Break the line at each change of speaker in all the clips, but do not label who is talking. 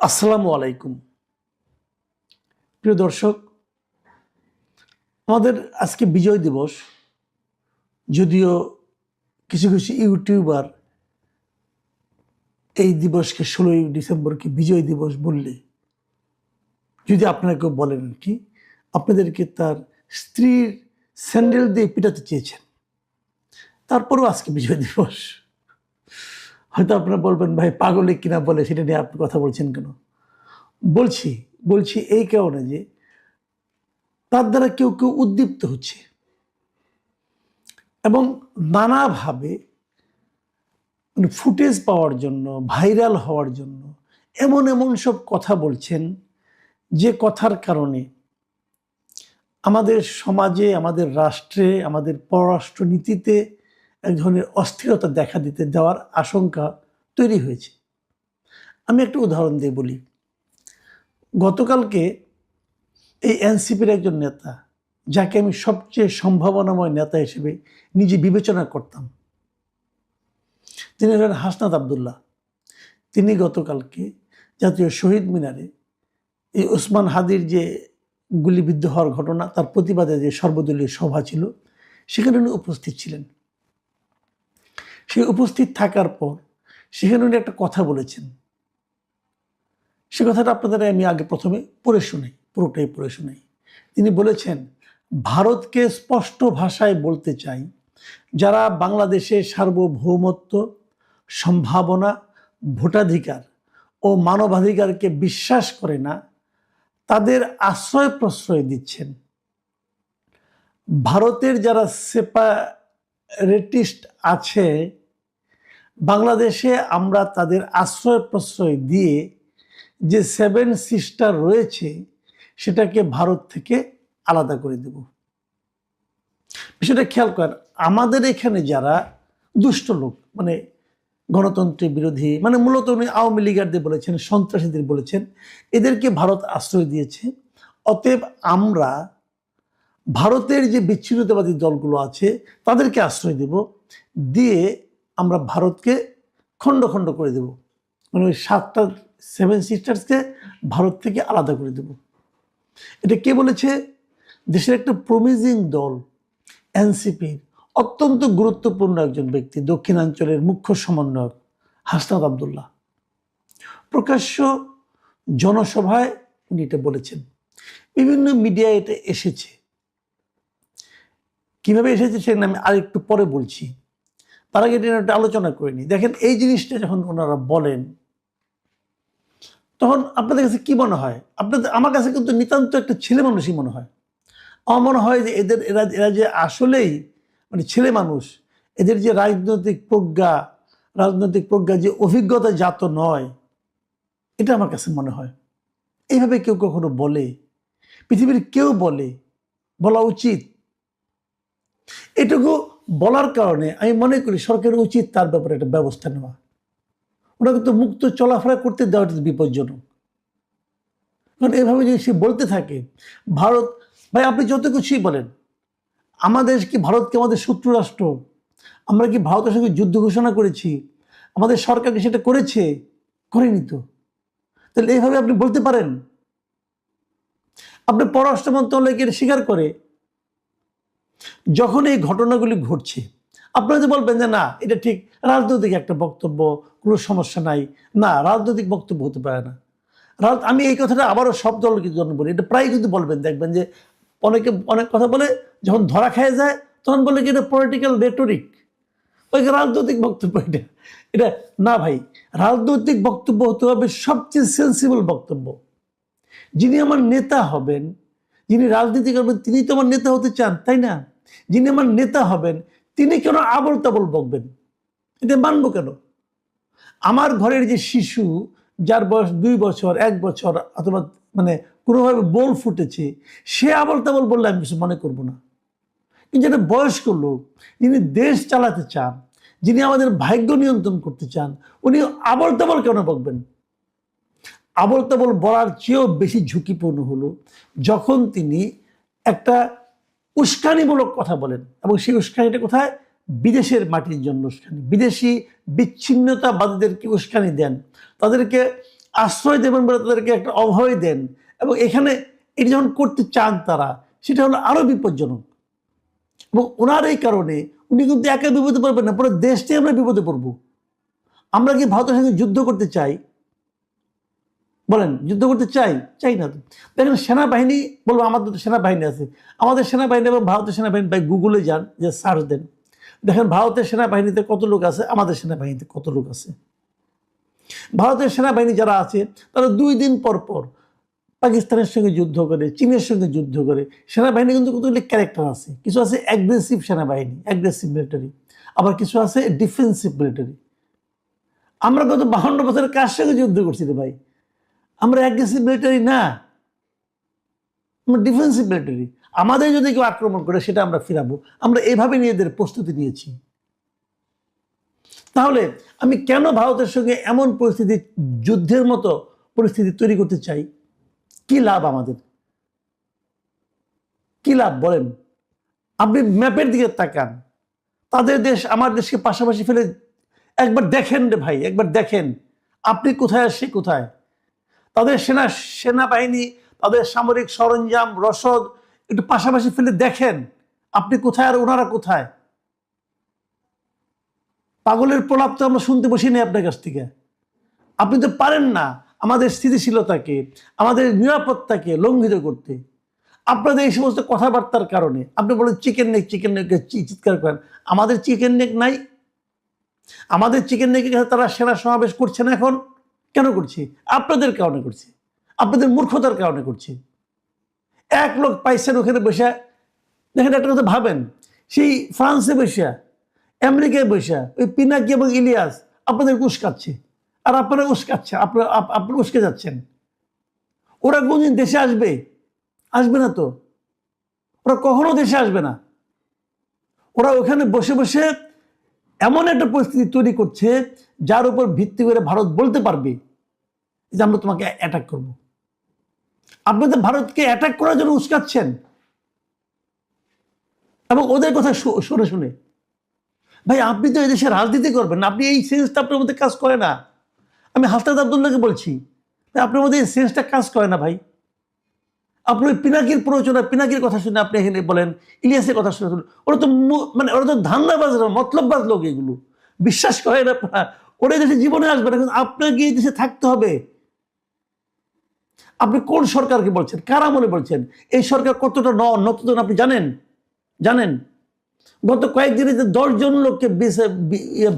আসসালামু আলাইকুম। প্রিয় দর্শক, আমাদের আজকে বিজয় দিবস। যদিও কিছু কিছু ইউটিউবার এই দিবসকে 16ই ডিসেম্বরকে বিজয় দিবস বললে, যদি আপনারা কেউ বলেন কি আপনাদেরকে তার স্ত্রীর স্যান্ডেল দিয়ে পিটাতে চেয়েছেন, তারপরেও আজকে বিজয় দিবস। হয়তো আপনারা বলবেন, ভাই পাগলে কিনা বলে সেটা নিয়ে আপনি কথা বলছেন কেন? বলছি এই কারণে যে তার দ্বারা কেউ কেউ উদ্দীপ্ত হচ্ছে এবং নানাভাবে ফুটেজ পাওয়ার জন্য, ভাইরাল হওয়ার জন্য এমন এমন সব কথা বলছেন যে কথার কারণে আমাদের সমাজে, আমাদের রাষ্ট্রে, আমাদের পররাষ্ট্রনীতিতে এক ধরনের অস্থিরতা দেখা দিতে দেওয়ার আশঙ্কা তৈরি হয়েছে। আমি একটা উদাহরণ দিয়ে বলি। গতকালকে এই এনসিপির একজন নেতা, যাকে আমি সবচেয়ে সম্ভাবনাময় নেতা হিসেবে নিজে বিবেচনা করতাম, তিনি হলেন হাসনাত আবদুল্লাহ। তিনি গতকালকে জাতীয় শহীদ মিনারে এই ওসমান হাদির যে গুলিবিদ্ধ হওয়ার ঘটনা, তার প্রতিবাদে যে সর্বদলীয় সভা ছিল, সেখানে উনি উপস্থিত ছিলেন। সেই উপস্থিত থাকার পর সেখানে উনি একটা কথা বলেছেন। সে কথাটা আপনাদের আমি আগে প্রথমে পুরোটাই পড়ে শোনাই। তিনি বলেছেন, ভারতকে স্পষ্ট ভাষায় বলতে চাই, যারা বাংলাদেশের সার্বভৌমত্ব, সম্ভাবনা, ভোটাধিকার ও মানবাধিকারকে বিশ্বাস করে না, তাদের আশ্রয় প্রশ্রয় দিচ্ছেন। ভারতের যারা সেপারেটিস্ট আছে বাংলাদেশে, আমরা তাদের আশ্রয় প্রশ্রয় দিয়ে যে 7 সিস্টার রয়েছে সেটাকে ভারত থেকে আলাদা করে দেব। বিষয়টা খেয়াল করেন, আমাদের এখানে যারা দুষ্ট লোক, মানে গণতন্ত্রের বিরোধী, মানে মূলত উনি আওয়ামী লীগারদের বলেছেন, সন্ত্রাসীদের বলেছেন, এদেরকে ভারত আশ্রয় দিয়েছে। অতএব আমরা ভারতের যে বিচ্ছিন্নতাবাদী দলগুলো আছে তাদেরকে আশ্রয় দেব, দিয়ে আমরা ভারতকে খণ্ড খণ্ড করে দেব, মানে ওই 7 সিস্টার্সকে ভারত থেকে আলাদা করে দেব। এটা কে বলেছে? দেশের একটা প্রমিজিং দল এনসিপির অত্যন্ত গুরুত্বপূর্ণ একজন ব্যক্তি, দক্ষিণাঞ্চলের মুখ্য সমন্বয়ক হাসনাত আবদুল্লাহ। প্রকাশ্য জনসভায় উনি এটা বলেছেন, বিভিন্ন মিডিয়ায় এটা এসেছে। কিভাবে এসেছে সেটা আমি আরেকটু পরে বলছি, তার আগে এটা আলোচনা করিনি। দেখেন, এই জিনিসটা যখন ওনারা বলেন তখন আপনাদের কাছে কি মনে হয়? আমার কাছে কিন্তু নিতান্ত একটা ছেলে মানুষই মনে হয়। আমার মনে হয় যে এরা যে আসলেই মানে ছেলে মানুষ, এদের যে রাজনৈতিক প্রজ্ঞা যে অভিজ্ঞতা জাত নয়, এটা আমার কাছে মনে হয়। এইভাবে কেউ কখনো বলে? পৃথিবীর কেউ বলা উচিত? এটুকু বলার কারণে আমি মনে করি সরকারের উচিত তার ব্যাপারে একটা ব্যবস্থা নেওয়া। ওনাকে তো মুক্ত চলাফেরা করতে দেওয়াটা বিপজ্জনক। কারণ এভাবে যদি সে বলতে থাকে, ভারত, ভাই আপনি যত কিছুই বলেন, আমাদের কি ভারতকে আমাদের শত্রু রাষ্ট্র? আমরা কি ভারতের সঙ্গে যুদ্ধ ঘোষণা করেছি? আমাদের সরকার কি সেটা করেনি তো। তাহলে এইভাবে আপনি বলতে পারেন? আপনি পররাষ্ট্র মন্ত্রণালয়কে স্বীকার করে, যখন এই ঘটনাগুলি ঘটছে আপনারা যে বলবেন যে না এটা ঠিক রাজনৈতিক একটা বক্তব্য, কোনো সমস্যা নাই, না রাজনৈতিক বক্তব্য হতে পারে না। আমি এই কথাটা আবারও সব দলকে জন্য বলি, এটা প্রায় কিন্তু বলবেন, দেখবেন যে অনেক কথা বলে, যখন ধরা খেয়ে যায় তখন বলে কি এটা পলিটিক্যাল রেটরিক, ওই রাজনৈতিক বক্তব্য। এটা না ভাই, রাজনৈতিক বক্তব্য হতে হবে সবচেয়ে সেন্সিবল বক্তব্য। যিনি আমার নেতা হবেন, যিনি রাজনীতি করবেন, তিনি তো আমার নেতা হতে চান, তাই না? যিনি আমার নেতা হবেন তিনি কেন আবল তাবল বকবেন? এটা মানবো কেন? আমার ঘরের যে শিশু, যার বয়স 2 বছর, 1 বছর, অথবা মানে কোনোভাবে বোল ফুটেছে, সে আবল তাবল বললে আমি কিছু মনে করবো না। কিন্তু একটা বয়স্ক লোক, যিনি দেশ চালাতে চান, যিনি আমাদের ভাগ্য নিয়ন্ত্রণ করতে চান, উনি আবল তাবল কেন বকবেন? আবল তাবল বলার চেয়েও বেশি ঝুঁকিপূর্ণ হলো যখন তিনি একটা উস্কানিমূলক কথা বলেন, এবং সেই উস্কানিটা কোথায়? বিদেশের মাটির জন্য উস্কানি, বিদেশি বিচ্ছিন্নতাবাদীদেরকে উস্কানি দেন, তাদেরকে আশ্রয় দেবেন বলে তাদেরকে একটা অভয় দেন, এবং এখানে এটি যখন করতে চান তারা, সেটা হলো আরো বিপজ্জনক। এবং ওনার এই কারণে উনি কিন্তু একা বিপদে পড়বেন না, পুরো দেশটাই আমরা বিপদে পড়বো। আমরা কি ভারতের সঙ্গে যুদ্ধ করতে চাই? বলেন, যুদ্ধ করতে চাই? চাই না তো। দেখেন সেনাবাহিনী, বলবো আমাদের তো সেনাবাহিনী আছে, আমাদের সেনাবাহিনী এবং ভারতের সেনাবাহিনী, ভাই গুগলে যান, যে সার্চ দেন, দেখেন ভারতের সেনাবাহিনীতে কত লোক আছে, আমাদের সেনাবাহিনীতে কত লোক আছে। ভারতের সেনাবাহিনী যারা আছে তারা 2 দিন পর পর পাকিস্তানের সঙ্গে যুদ্ধ করে, চীনের সঙ্গে যুদ্ধ করে। সেনাবাহিনী কিন্তু কতগুলি ক্যারেক্টার আছে, কিছু আছে অ্যাগ্রেসিভ সেনাবাহিনী, অ্যাগ্রেসিভ মিলিটারি, আবার কিছু আছে ডিফেন্সিভ মিলিটারি। আমরা গত 52 বছরের কার সঙ্গে যুদ্ধ করছি রে ভাই? আমরা অ্যাগ্রেসিভ মিলিটারি না, আমরা ডিফেন্সিভ মিলিটারি। আমাদের যদি কেউ আক্রমণ করে সেটা আমরা ফিরাবো, আমরা এইভাবে নিজেদের প্রস্তুতি নিয়েছি। তাহলে আমি কেন ভারতের সঙ্গে এমন পরিস্থিতি, যুদ্ধের মতো পরিস্থিতি তৈরি করতে চাই? কি লাভ আমাদের? কি লাভ বলেন? আপনি ম্যাপের দিকে তাকান, তাদের দেশ আমার দেশকে পাশাপাশি ফেলে একবার দেখেন রে ভাই, একবার দেখেন আপনি কোথায় আর সে কোথায়। তাদের সেনাবাহিনী, তাদের সামরিক সরঞ্জাম, রসদ একটু পাশাপাশি ফেলে দেখেন আপনি কোথায় আর ওনারা কোথায়। পাগলের প্রলাপ তো আমরা শুনতে বসি নাই আপনার কাছ থেকে। আপনি তো পারেন না আমাদের স্থিতিশীলতাকে, আমাদের নিরাপত্তাকে লঙ্ঘিত করতে। আপনাদের এই সমস্ত কথাবার্তার কারণে আপনি বলেন চিকেন নেক, চিকেন নেক চিৎকার করেন। আমাদের চিকেন নেক নাই? আমাদের চিকেন নেকের কাছে তারা সেনা সমাবেশ করছে না এখন? কেন করছে? আপনাদের কারণে করছে, আপনাদের মূর্খতার কারণে করছে। 1 লোক পাইছেন ওখানে বসে। দেখেন একটা কথা ভাবেন, সেই ফ্রান্সে বসে, আমেরিকায় বসে ওই পিনাকি এবং ইলিয়াস আপনাদের উস্কাচ্ছে, আর আপনারা উস্কাচ্ছে, আপনারা উস্কে যাচ্ছেন। ওরা কোনদিন দেশে আসবে? আসবে না তো, ওরা কখনো দেশে আসবে না। ওরা ওখানে বসে বসে এমন একটা পরিস্থিতি তৈরি করছে যার উপর ভিত্তি করে ভারত বলতে পারবে যে আমরা তোমাকে অ্যাটাক করব। আপনি তো ভারতকে অ্যাটাক করার জন্য উস্কাচ্ছেন, এবং ওদের কথা শুনে শুনে। ভাই আপনি তো এদেশে রাজনীতি করবেন না, আপনি এই সেন্সটা আপনার মধ্যে কাজ করে না। আমি হাসনাত আব্দুল্লাহকে বলছি, আপনার মধ্যে এই সেন্সটা কাজ করে না ভাই। আপনি ওই পিনাকির প্ররোচনা, পিনাকির কথা শুনে আপনি এখানে বলেন, ইলিয়াসের কথা শুনে ওরা তো মানে ওরা তো ধান্দাবাজ, মতলববাজ লোক, এগুলো বিশ্বাস করেন আপনারা। ওরা দেশে জীবনে আসবে না, কিন্তু আপনাকে এই দেশে থাকতে হবে। আপনি কোন সরকারকে বলছেন, কারা মনে বলছেন? এই সরকার কতটা নতুন আপনি জানেন? জানেন গত কয়েকদিনে যে 10 জন লোককে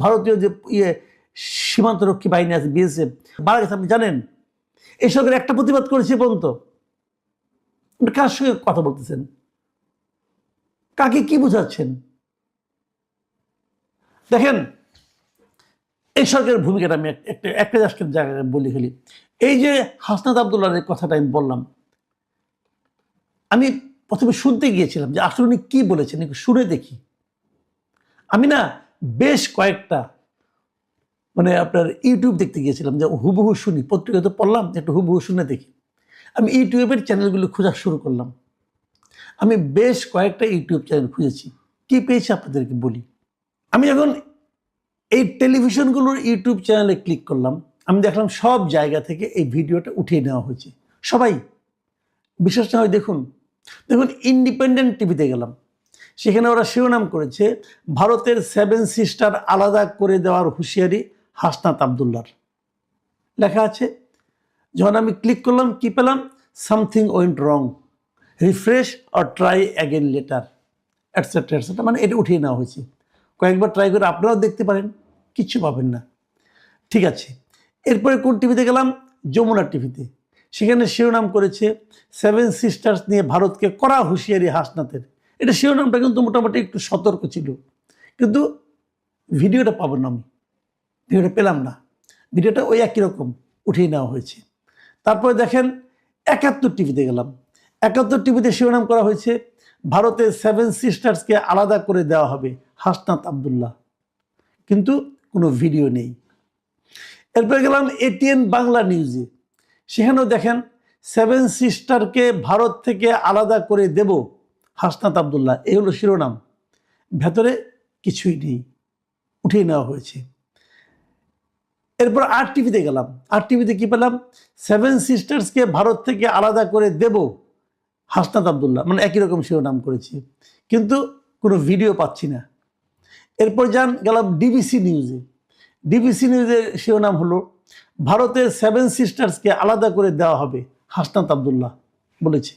ভারতীয় যে সীমান্ত রক্ষী বাহিনী আছে বিএসএফ মারা গেছে, আপনি জানেন? এই সরকার একটা প্রতিবাদ করেছে পর্যন্ত? কার সঙ্গে কথা বলতেছেন? কাকে কি বোঝাচ্ছেন? দেখেন এই সরকারের ভূমিকাটা আমি একটা জায়গায় বলি খালি। এই যে হাসনাত আব্দুল্লাহর কথাটা আমি বললাম, আমি প্রথমে শুনতে গিয়েছিলাম যে আসলে উনি কি বলেছেন, একটু শুনে দেখি। আমি না বেশ কয়েকটা মানে আপনার ইউটিউব দেখতে গিয়েছিলাম, যে হুবহু শুনি, পত্রিকা তো পড়লাম, একটু হুবহু শুনে দেখি। আমি ইউটিউবের চ্যানেলগুলো খোঁজা শুরু করলাম। আমি বেশ কয়েকটা ইউটিউব চ্যানেল খুঁজেছি, কি পেয়েছি আপনাদেরকে বলি। আমি যখন এই টেলিভিশনগুলোর ইউটিউব চ্যানেলে ক্লিক করলাম, আমি দেখলাম সব জায়গা থেকে এই ভিডিওটা উঠিয়ে নেওয়া হয়েছে। সবাই বিশ্বাস না হয় দেখুন, দেখুন ইন্ডিপেন্ডেন্ট টিভিতে গেলাম, সেখানে ওরা শিরোনাম করেছে ভারতের 7 সিস্টার আলাদা করে দেওয়ার হুঁশিয়ারি হাসনাত আব্দুল্লাহর, লেখা আছে। যখন আমি ক্লিক করলাম কি পেলাম? Something went wrong, refresh or try again letter, etcetera etcetera. মানে এটা উঠিয়ে নেওয়া হয়েছে। কয়েকবার ট্রাই করে আপনারাও দেখতে পারেন, কিচ্ছু পাবেন না। ঠিক আছে, এরপরে কোন টিভিতে গেলাম? যমুনা টিভিতে। সেখানে শিরোনাম করেছে 7 সিস্টার্স নিয়ে ভারতকে কড়া হুঁশিয়ারি হাসনাতের। এটা শিরোনামটা কিন্তু মোটামুটি একটু সতর্ক ছিল, কিন্তু ভিডিওটা পাবো না, আমি ভিডিওটা পেলাম না। ভিডিওটা ওই একই রকম উঠিয়ে নেওয়া হয়েছে। তারপরে দেখেন 71 টিভিতে গেলাম, 71 টিভিতে শিরোনাম করা হয়েছে ভারতের 7 সিস্টার্সকে আলাদা করে দেওয়া হবে হাসনাত আব্দুল্লাহ, কিন্তু কোনো ভিডিও নেই। এরপরে গেলাম এটিএন বাংলা নিউজে, সেখানেও দেখেন 7 সিস্টারকে ভারত থেকে আলাদা করে দেব হাসনাত আব্দুল্লাহ, এই হলো শিরোনাম, ভেতরে কিছুই নেই, উঠিয়ে নেওয়া হয়েছে। এরপর আর টিভিতে গেলাম, আর টিভিতে কি পেলাম, সেভেন সিস্টার্সকে ভারত থেকে আলাদা করে দেব হাসনাত আবদুল্লাহ, মানে একই রকম শিরোনাম করেছি, কিন্তু কোনো ভিডিও পাচ্ছি না। এরপর গেলাম ডিবিসি নিউজে, ডিবিসি নিউজের শিরোনাম হলো ভারতের সেভেন সিস্টার্সকে আলাদা করে দেওয়া হবে হাসনাত আবদুল্লাহ বলেছে,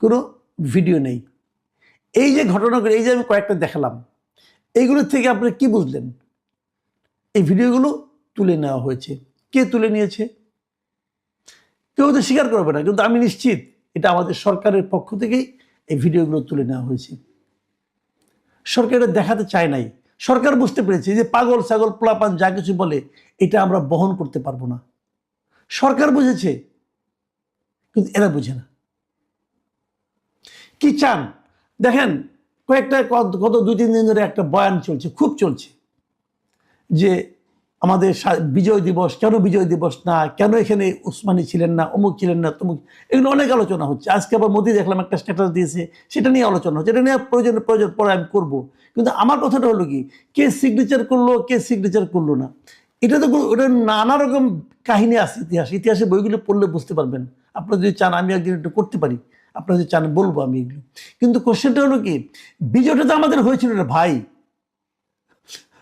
কোনো ভিডিও নেই। এই যে ঘটনাগুলো, এই যে আমি কয়েকটা দেখালাম, এইগুলোর থেকে আপনি কি বুঝলেন? এই ভিডিওগুলো তুলে নেওয়া হয়েছে। কে তুলে নিয়েছে? কেউ তো স্বীকার করবে না, কিন্তু আমি নিশ্চিত এটা আমাদের সরকারের পক্ষ থেকেই এই ভিডিওগুলো তুলে নেওয়া হয়েছে। সরকার এটা দেখাতে চায় নাই। সরকার বুঝতে পেরেছে যে পাগল ছাগল পোলাপান যা কিছু বলে এটা আমরা বহন করতে পারবো না। সরকার বুঝেছে, কিন্তু এরা বুঝে না। কি চান দেখেন, গত 2-3 দিন ধরে একটা বয়ান চলছে, খুব চলছে, যে আমাদের বিজয় দিবস, কেন বিজয় দিবস না, কেন এখানে উসমানী ছিলেন না, অমুক ছিলেন না, তমুক, এগুলো অনেক আলোচনা হচ্ছে। আজকে আবার মোদি দেখলাম একটা স্ট্যাটাস দিয়েছে, সেটা নিয়ে আলোচনা হচ্ছে। এটা নিয়ে প্রয়োজন পরে আমি করবো, কিন্তু আমার কথাটা হলো কি, কে সিগনেচার করলো, কে সিগনেচার করলো না, এটা তো ওটা নানা রকম কাহিনী আছে। ইতিহাসে বইগুলো পড়লে বুঝতে পারবেন। আপনারা যদি চান আমি একদিন একটু করতে পারি, আপনারা যদি চান বলবো আমি এগুলো। কিন্তু কোশ্চেনটা হলো কি, বিজয়টা তো আমাদের হয়েছিল রে ভাই।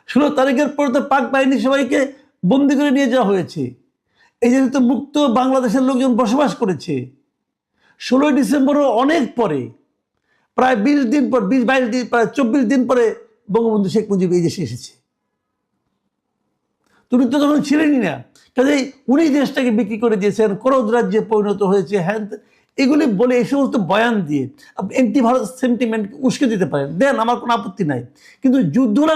16 তারিখের পর তো পাক বাহিনী সবাইকে বন্দি করে নিয়ে যাওয়া হয়েছে। এই যে তো মুক্ত বাংলাদেশের লোকজন বসবাস করেছে। 16 ডিসেম্বরও অনেক পরে, প্রায় 20 দিন পর, 20-22 দিন, প্রায় 24 দিন পরে বঙ্গবন্ধু শেখ মুজিব এই দেশে এসেছে। তুমি তো তখন ছিলেনই না। কাজেই উনি দেশটাকে বিক্রি করে দিয়েছেন, করদ রাজ্যে পরিণত হয়েছে, হ্যাঁ, এগুলি বলে এই সমস্ত বয়ান দিয়ে আপনি অ্যান্টি ভারত সেন্টিমেন্ট উস্কে দিতে পারেন, দেন, আমার কোনো আপত্তি নাই। কিন্তু যুদ্ধ